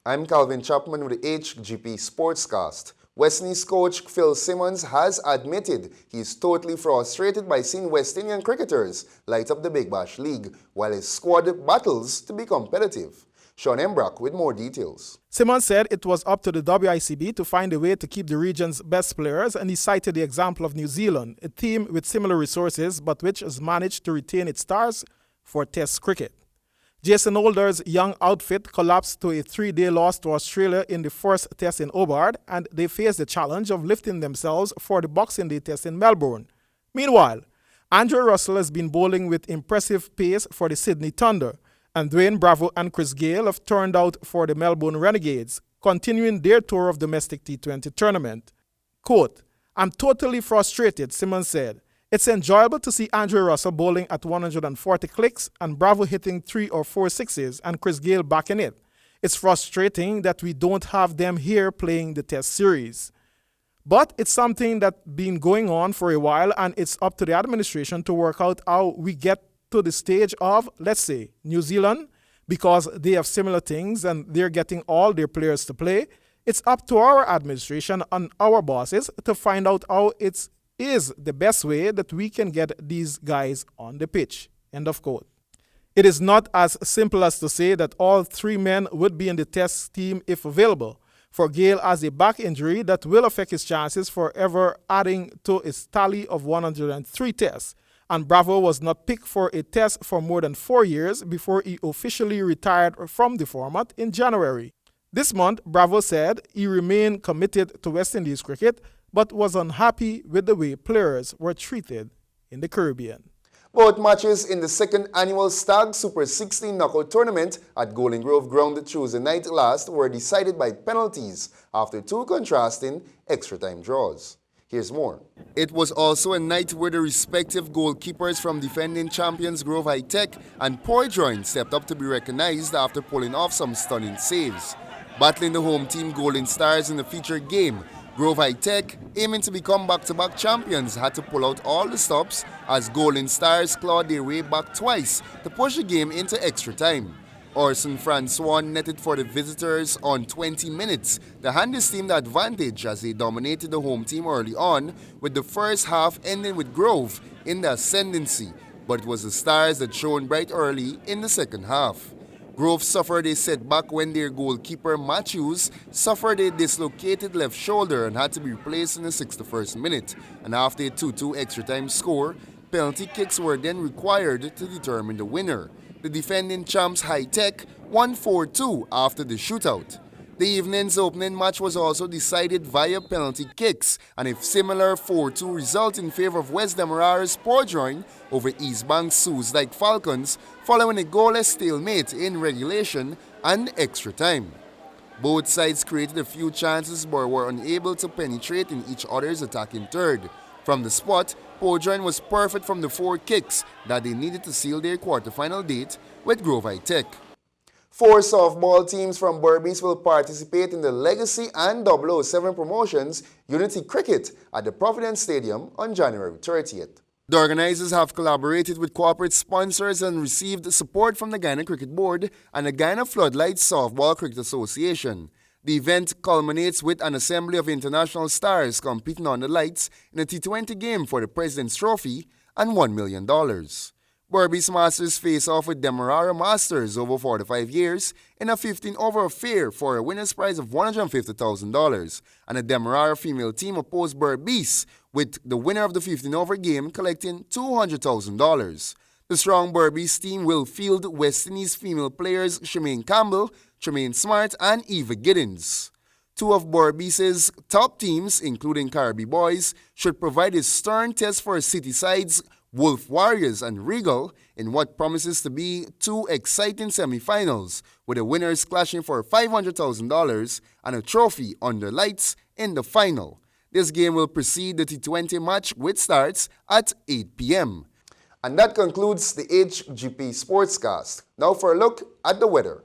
I'm Calvin Chapman with the HGP SPORTScast. West Indies coach Phil Simmons has admitted he's totally frustrated by seeing West Indian cricketers light up the Big Bash League while his squad battles to be competitive. Sean Embrock with more details. Simmons said it was up to the WICB to find a way to keep the region's best players, and he cited the example of New Zealand, a team with similar resources but which has managed to retain its stars for Test cricket. Jason Holder's young outfit collapsed to a 3-day loss to Australia in the first test in Hobart, and they face the challenge of lifting themselves for the Boxing Day test in Melbourne. Meanwhile, Andrew Russell has been bowling with impressive pace for the Sydney Thunder, and Dwayne Bravo and Chris Gayle have turned out for the Melbourne Renegades, continuing their tour of domestic T20 tournament. Quote, "I'm totally frustrated," Simmons said. "It's enjoyable to see Andrew Russell bowling at 140 clicks and Bravo hitting 3 or 4 sixes and Chris Gayle backing it. It's frustrating that we don't have them here playing the Test series. But it's something that's been going on for a while, and it's up to the administration to work out how we get to the stage of, let's say, New Zealand, because they have similar things and they're getting all their players to play. It's up to our administration and our bosses to find out how is the best way that we can get these guys on the pitch." End of quote. It is not as simple as to say that all 3 men would be in the Test team if available. For Gayle has a back injury that will affect his chances for ever adding to his tally of 103 tests. And Bravo was not picked for a test for more than 4 years before he officially retired from the format in January. This month, Bravo said he remained committed to West Indies cricket, but was unhappy with the way players were treated in the Caribbean. Both matches in the second annual Stag Super 16 knockout tournament at Golden Grove Ground Tuesday night last were decided by penalties after 2 contrasting extra-time draws. Here's more. It was also a night where the respective goalkeepers from defending champions Grove High Tech and Poydroin stepped up to be recognized after pulling off some stunning saves. Battling the home team Golden Stars in the featured game, Grove High Tech, aiming to become back-to-back champions, had to pull out all the stops as Golden Stars clawed their way back twice to push the game into extra time. Orson Francois netted for the visitors on 20 minutes to hand his team the advantage as they dominated the home team early on, with the first half ending with Grove in the ascendancy, but it was the Stars that shone bright early in the second half. Grove suffered a setback when their goalkeeper Matthews suffered a dislocated left shoulder and had to be replaced in the 61st minute. And after a 2-2 extra-time score, penalty kicks were then required to determine the winner. The defending champs High Tech won 4-2 after the shootout. The evening's opening match was also decided via penalty kicks, and a similar 4-2 result in favor of West Demerara's Poydroin over East Bank's Sault Ste. Falcons, following a goalless stalemate in regulation and extra time. Both sides created a few chances but were unable to penetrate in each other's attacking third. From the spot, Poydroin was perfect from the 4 kicks that they needed to seal their quarterfinal date with Grove High Tech. 4 softball teams from Berbice will participate in the Legacy and 007 promotions Unity Cricket at the Providence Stadium on January 30th. The organizers have collaborated with corporate sponsors and received support from the Guyana Cricket Board and the Guyana Floodlights Softball Cricket Association. The event culminates with an assembly of international stars competing on the lights in a T20 game for the President's Trophy and $1 million. Berbice Masters face off with Demerara Masters over 45 years in a 15-over affair for a winner's prize of $150,000, and a Demerara female team opposed Berbice, with the winner of the 15-over game collecting $200,000. The strong Berbice team will field West Indies female players Shemaine Campbell, Tremaine Smart, and Eva Giddens. 2 of Berbice's top teams, including Caribbean Boys, should provide a stern test for city sides Wolf Warriors and Regal in what promises to be 2 exciting semifinals, with the winners clashing for $500,000 and a trophy under lights in the final. This game will precede the T20 match, which starts at 8 p.m. And that concludes the HGP Sportscast. Now for a look at the weather.